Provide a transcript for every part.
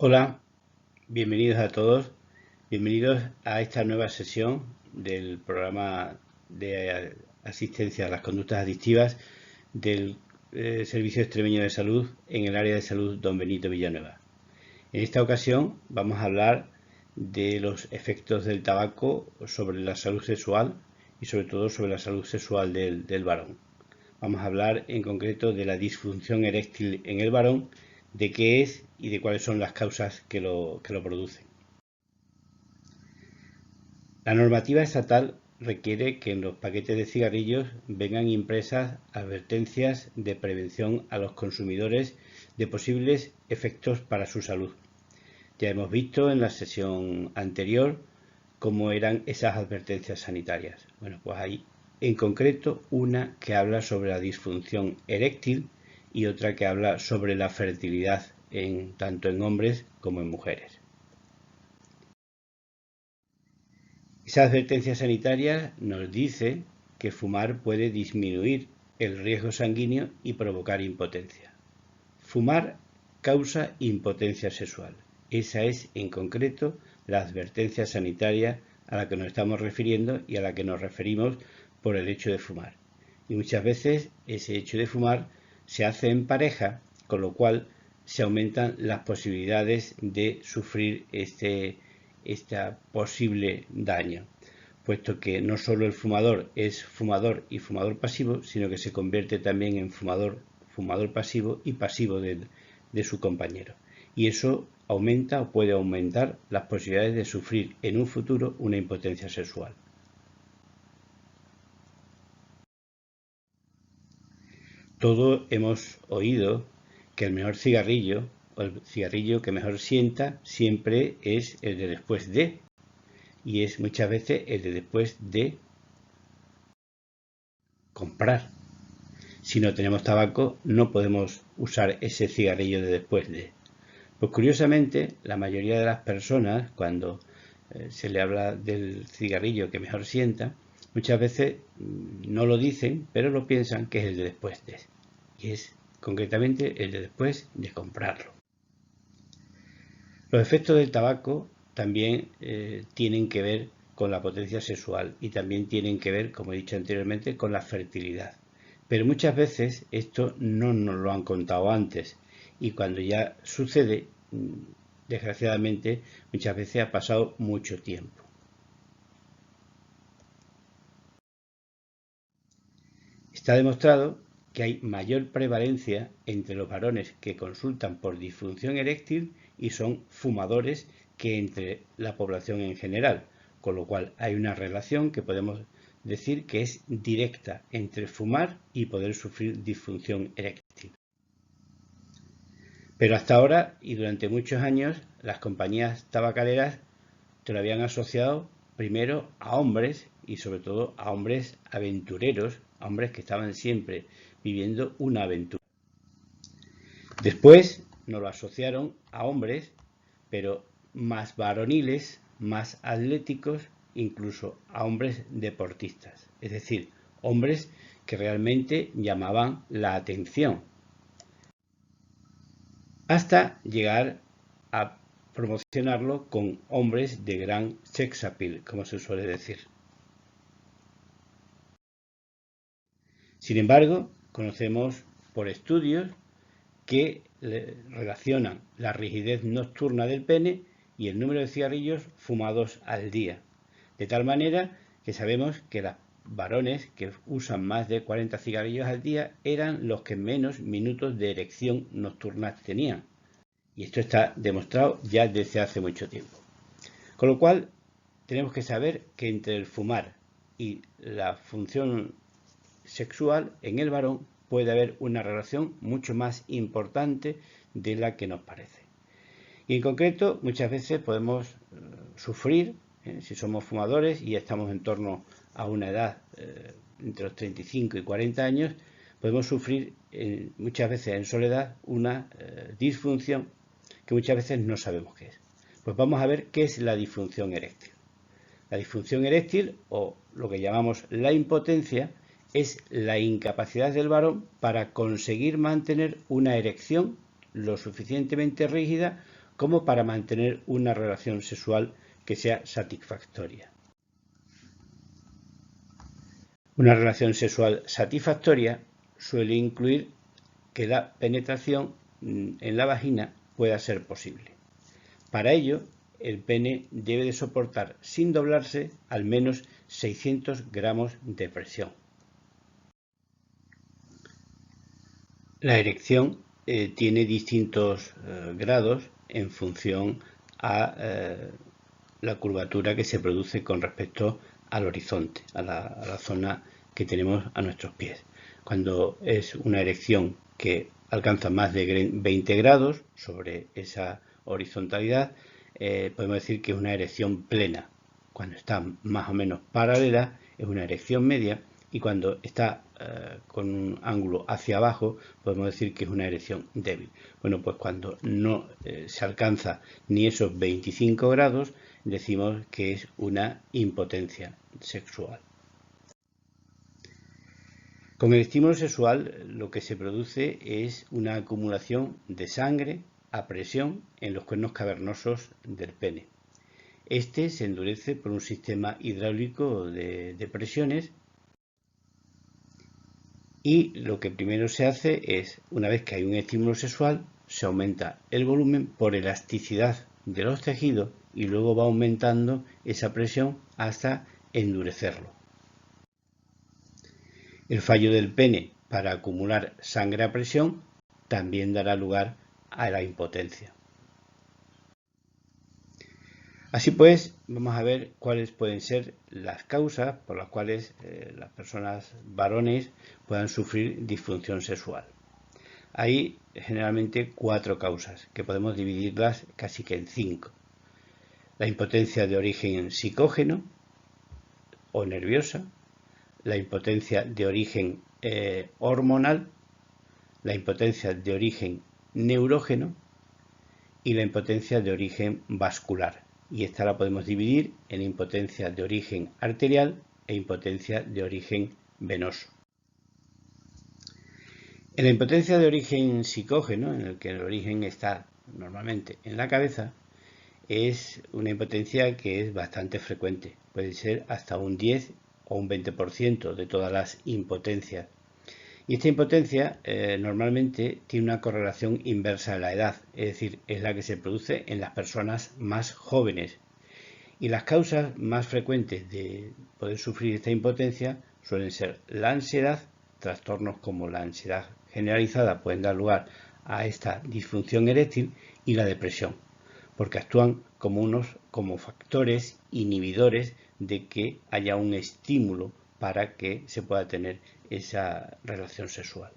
Hola, bienvenidos a todos, bienvenidos a esta nueva sesión del programa de asistencia a las conductas adictivas del Servicio Extremeño de Salud en el área de salud Don Benito Villanueva. En esta ocasión vamos a hablar de los efectos del tabaco sobre la salud sexual y sobre todo sobre la salud sexual del varón. Vamos a hablar en concreto de la disfunción eréctil en el varón, de qué es y de cuáles son las causas que lo producen. La normativa estatal requiere que en los paquetes de cigarrillos vengan impresas advertencias de prevención a los consumidores de posibles efectos para su salud. Ya hemos visto en la sesión anterior cómo eran esas advertencias sanitarias. Bueno, pues hay en concreto una que habla sobre la disfunción eréctil y otra que habla sobre la fertilidad tanto en hombres como en mujeres. Esa advertencia sanitaria nos dice que fumar puede disminuir el riesgo sanguíneo y provocar impotencia. Fumar causa impotencia sexual. Esa es en concreto la advertencia sanitaria a la que nos estamos refiriendo y a la que nos referimos por el hecho de fumar. Y muchas veces ese hecho de fumar se hace en pareja, con lo cual se aumentan las posibilidades de sufrir este posible daño, puesto que no solo el fumador es fumador y fumador pasivo, sino que se convierte también en fumador pasivo y pasivo de su compañero. Y eso aumenta o puede aumentar las posibilidades de sufrir en un futuro una impotencia sexual. Todos hemos oído que el mejor cigarrillo o el cigarrillo que mejor sienta siempre es el de después de, y es muchas veces el de después de comprar. Si no tenemos tabaco, no podemos usar ese cigarrillo de después de. Pues curiosamente, la mayoría de las personas, cuando se le habla del cigarrillo que mejor sienta, muchas veces no lo dicen, pero lo piensan que es el de después de. Y es concretamente el de después de comprarlo. Los efectos del tabaco también tienen que ver con la potencia sexual y también tienen que ver, como he dicho anteriormente, con la fertilidad. Pero muchas veces esto no nos lo han contado antes y cuando ya sucede, desgraciadamente, muchas veces ha pasado mucho tiempo. Está demostrado que hay mayor prevalencia entre los varones que consultan por disfunción eréctil y son fumadores que entre la población en general, con lo cual hay una relación que podemos decir que es directa entre fumar y poder sufrir disfunción eréctil. Pero hasta ahora y durante muchos años las compañías tabacaleras te lo habían asociado primero a hombres y sobre todo a hombres aventureros, a hombres que estaban siempre viviendo una aventura. Después nos lo asociaron a hombres, pero más varoniles, más atléticos, incluso a hombres deportistas, es decir, hombres que realmente llamaban la atención, hasta llegar a promocionarlo con hombres de gran sex appeal, como se suele decir. Sin embargo, conocemos por estudios que relacionan la rigidez nocturna del pene y el número de cigarrillos fumados al día. De tal manera que sabemos que los varones que usan más de 40 cigarrillos al día eran los que menos minutos de erección nocturna tenían. Y esto está demostrado ya desde hace mucho tiempo. Con lo cual, tenemos que saber que entre el fumar y la función sexual en el varón puede haber una relación mucho más importante de la que nos parece. Y en concreto, muchas veces podemos sufrir, si somos fumadores y estamos en torno a una edad entre los 35 y 40 años, podemos sufrir muchas veces en soledad una disfunción que muchas veces no sabemos qué es. Pues vamos a ver qué es la disfunción eréctil. La disfunción eréctil, o lo que llamamos la impotencia, es la incapacidad del varón para conseguir mantener una erección lo suficientemente rígida como para mantener una relación sexual que sea satisfactoria. Una relación sexual satisfactoria suele incluir que la penetración en la vagina pueda ser posible. Para ello, el pene debe de soportar sin doblarse al menos 600 gramos de presión. La erección tiene distintos grados en función a la curvatura que se produce con respecto al horizonte, a la zona que tenemos a nuestros pies. Cuando es una erección que alcanza más de 20 grados sobre esa horizontalidad, podemos decir que es una erección plena. Cuando está más o menos paralela es una erección media, y cuando está con un ángulo hacia abajo podemos decir que es una erección débil. Bueno, pues cuando no se alcanza ni esos 25 grados decimos que es una impotencia sexual. Con el estímulo sexual lo que se produce es una acumulación de sangre a presión en los cuernos cavernosos del pene. Este se endurece por un sistema hidráulico de presiones, y lo que primero se hace es, una vez que hay un estímulo sexual, se aumenta el volumen por elasticidad de los tejidos y luego va aumentando esa presión hasta endurecerlo. El fallo del pene para acumular sangre a presión también dará lugar a la impotencia. Así pues, vamos a ver cuáles pueden ser las causas por las cuales las personas varones puedan sufrir disfunción sexual. Hay generalmente 4 causas, que podemos dividirlas casi que en 5. La impotencia de origen psicógeno o nerviosa, la impotencia de origen hormonal, la impotencia de origen neurógeno y la impotencia de origen vascular. Y esta la podemos dividir en impotencia de origen arterial e impotencia de origen venoso. En la impotencia de origen psicógeno, en el que el origen está normalmente en la cabeza, es una impotencia que es bastante frecuente. Puede ser hasta un 10 o un 20% de todas las impotencias. Y esta impotencia normalmente tiene una correlación inversa a la edad, es decir, es la que se produce en las personas más jóvenes. Y las causas más frecuentes de poder sufrir esta impotencia suelen ser la ansiedad. Trastornos como la ansiedad generalizada pueden dar lugar a esta disfunción eréctil, y la depresión, porque actúan como factores inhibidores de que haya un estímulo para que se pueda tener esa relación sexual.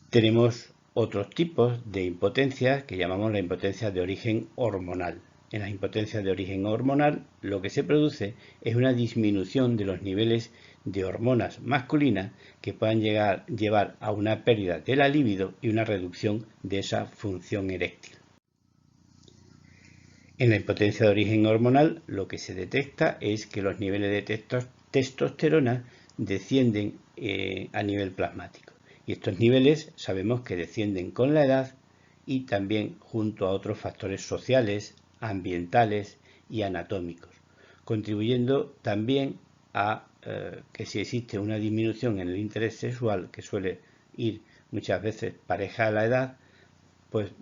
Tenemos otros tipos de impotencia que llamamos la impotencia de origen hormonal. En la impotencia de origen hormonal lo que se produce es una disminución de los niveles de hormonas masculinas que puedan llevar a una pérdida de la libido y una reducción de esa función eréctil. En la impotencia de origen hormonal lo que se detecta es que los niveles de testosterona descienden a nivel plasmático. Y estos niveles sabemos que descienden con la edad y también junto a otros factores sociales, ambientales y anatómicos, contribuyendo también a que si existe una disminución en el interés sexual, que suele ir muchas veces pareja a la edad, pues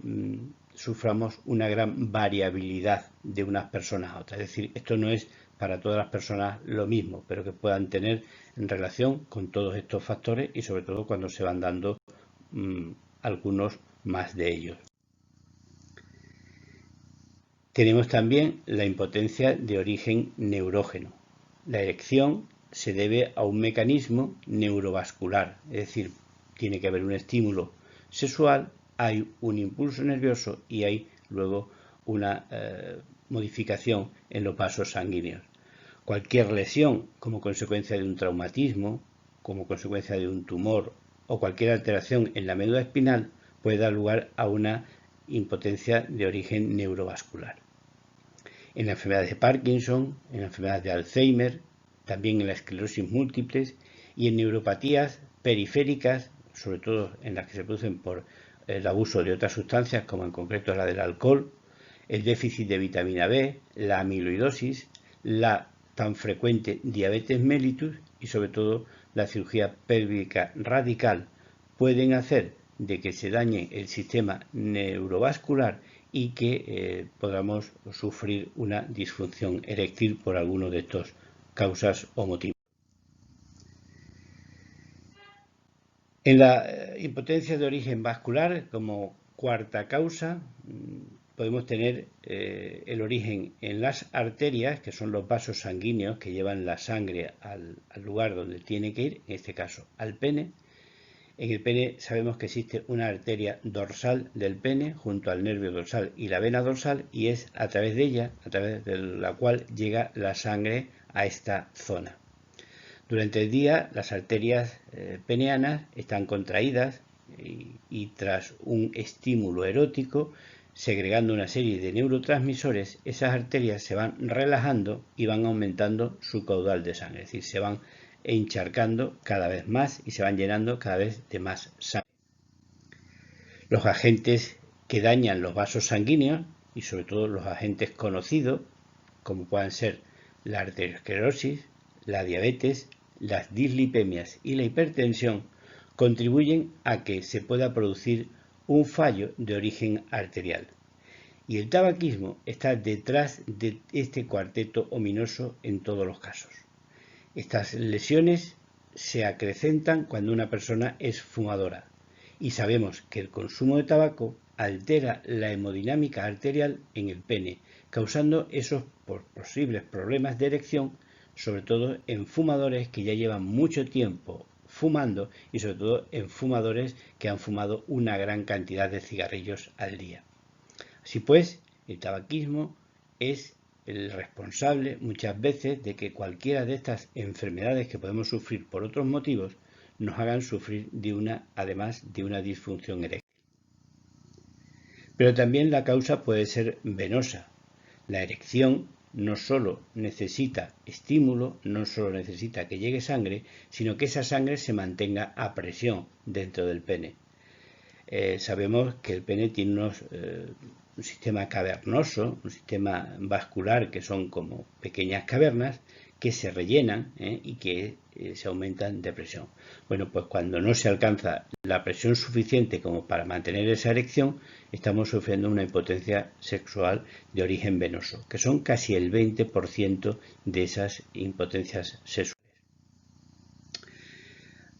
suframos una gran variabilidad de unas personas a otras. Es decir, esto no es para todas las personas lo mismo, pero que puedan tener en relación con todos estos factores, y sobre todo cuando se van dando algunos más de ellos. Tenemos también la impotencia de origen neurógeno. La erección se debe a un mecanismo neurovascular, es decir, tiene que haber un estímulo sexual, hay un impulso nervioso y hay luego una modificación en los vasos sanguíneos. Cualquier lesión como consecuencia de un traumatismo, como consecuencia de un tumor o cualquier alteración en la médula espinal puede dar lugar a una impotencia de origen neurovascular. En la enfermedad de Parkinson, en la enfermedad de Alzheimer, también en la esclerosis múltiple y en neuropatías periféricas, sobre todo en las que se producen por el abuso de otras sustancias, como en concreto la del alcohol, el déficit de vitamina B, la amiloidosis, la tan frecuente diabetes mellitus y sobre todo la cirugía pélvica radical pueden hacer de que se dañe el sistema neurovascular y que podamos sufrir una disfunción eréctil por alguno de estos causas o motivos. En la impotencia de origen vascular, como cuarta causa, podemos tener el origen en las arterias, que son los vasos sanguíneos que llevan la sangre al lugar donde tiene que ir, en este caso al pene. En el pene sabemos que existe una arteria dorsal del pene junto al nervio dorsal y la vena dorsal, y es a través de ella, a través de la cual llega la sangre a esta zona. Durante el día las arterias peneanas están contraídas y tras un estímulo erótico, segregando una serie de neurotransmisores, esas arterias se van relajando y van aumentando su caudal de sangre, es decir, se van encharcando cada vez más y se van llenando cada vez de más sangre. Los agentes que dañan los vasos sanguíneos y sobre todo los agentes conocidos, como puedan ser la arteriosclerosis, la diabetes, las dislipemias y la hipertensión, contribuyen a que se pueda producir un fallo de origen arterial. Y el tabaquismo está detrás de este cuarteto ominoso en todos los casos. Estas lesiones se acrecentan cuando una persona es fumadora y sabemos que el consumo de tabaco altera la hemodinámica arterial en el pene, causando esos posibles problemas de erección, sobre todo en fumadores que ya llevan mucho tiempo fumando y sobre todo en fumadores que han fumado una gran cantidad de cigarrillos al día. Así pues, el tabaquismo es el responsable muchas veces de que cualquiera de estas enfermedades que podemos sufrir por otros motivos nos hagan sufrir además de una disfunción eréctil. Pero también la causa puede ser venosa. La erección no solo necesita estímulo, no solo necesita que llegue sangre, sino que esa sangre se mantenga a presión dentro del pene. Sabemos que el pene tiene un sistema cavernoso, un sistema vascular que son como pequeñas cavernas que se rellenan y que se aumentan de presión. Bueno, pues cuando no se alcanza la presión suficiente como para mantener esa erección, estamos sufriendo una impotencia sexual de origen venoso, que son casi el 20% de esas impotencias sexuales.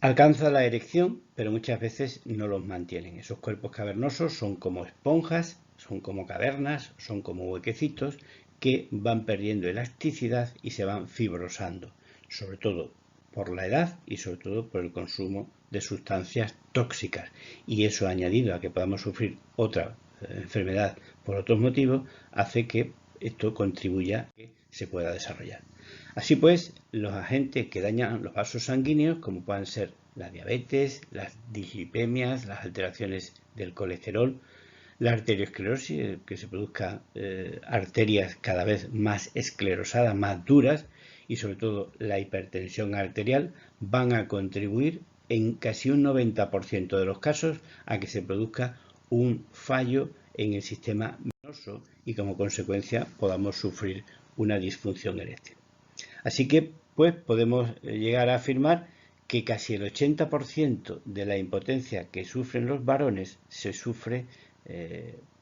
Alcanza la erección, pero muchas veces no los mantienen. Esos cuerpos cavernosos son como esponjas, son como cavernas, son como huequecitos que van perdiendo elasticidad y se van fibrosando, sobre todo por la edad y sobre todo por el consumo de sustancias tóxicas. Y eso, añadido a que podamos sufrir otra enfermedad por otros motivos, hace que esto contribuya a que se pueda desarrollar. Así pues, los agentes que dañan los vasos sanguíneos, como puedan ser la diabetes, las dislipemias, las alteraciones del colesterol, la arteriosclerosis, que se produzcan arterias cada vez más esclerosadas, más duras, y sobre todo la hipertensión arterial, van a contribuir en casi un 90% de los casos a que se produzca un fallo en el sistema venoso y como consecuencia podamos sufrir una disfunción eréctil. Así que, pues, podemos llegar a afirmar que casi el 80% de la impotencia que sufren los varones se sufre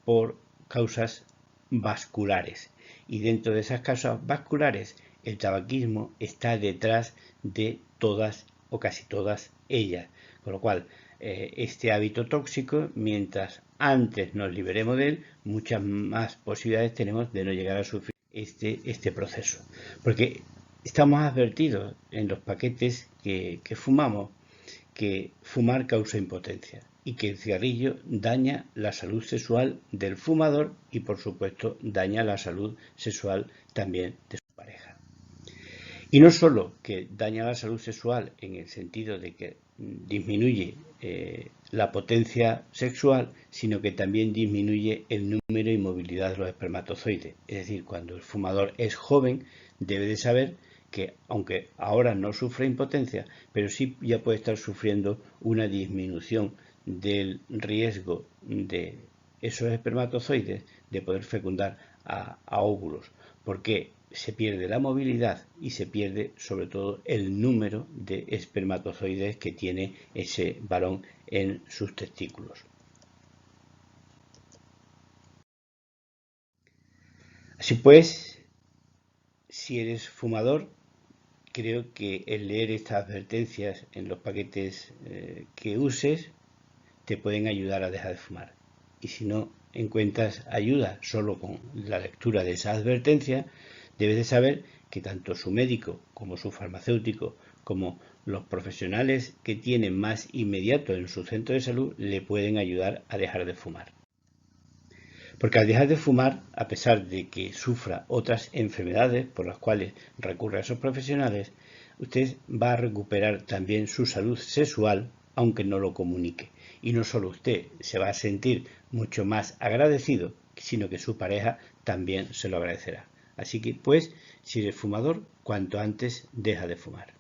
por causas vasculares. Y dentro de esas causas vasculares, el tabaquismo está detrás de todas o casi todas ellas. Con lo cual, este hábito tóxico, mientras antes nos liberemos de él, muchas más posibilidades tenemos de no llegar a sufrir este proceso. Porque estamos advertidos en los paquetes que fumamos que fumar causa impotencia y que el cigarrillo daña la salud sexual del fumador y por supuesto daña la salud sexual también de su pareja. Y no solo que daña la salud sexual en el sentido de que disminuye la potencia sexual, sino que también disminuye el número y movilidad de los espermatozoides. Es decir, cuando el fumador es joven, debe de saber que aunque ahora no sufre impotencia, pero sí ya puede estar sufriendo una disminución del riesgo de esos espermatozoides de poder fecundar a óvulos, porque se pierde la movilidad y se pierde sobre todo el número de espermatozoides que tiene ese varón en sus testículos. Así pues, si eres fumador, creo que el leer estas advertencias en los paquetes que uses te pueden ayudar a dejar de fumar. Y si no encuentras ayuda solo con la lectura de esas advertencias, debes de saber que tanto su médico como su farmacéutico, como los profesionales que tienen más inmediato en su centro de salud, le pueden ayudar a dejar de fumar. Porque al dejar de fumar, a pesar de que sufra otras enfermedades por las cuales recurre a esos profesionales, usted va a recuperar también su salud sexual, aunque no lo comunique. Y no solo usted se va a sentir mucho más agradecido, sino que su pareja también se lo agradecerá. Así que, pues, si eres fumador, cuanto antes deja de fumar.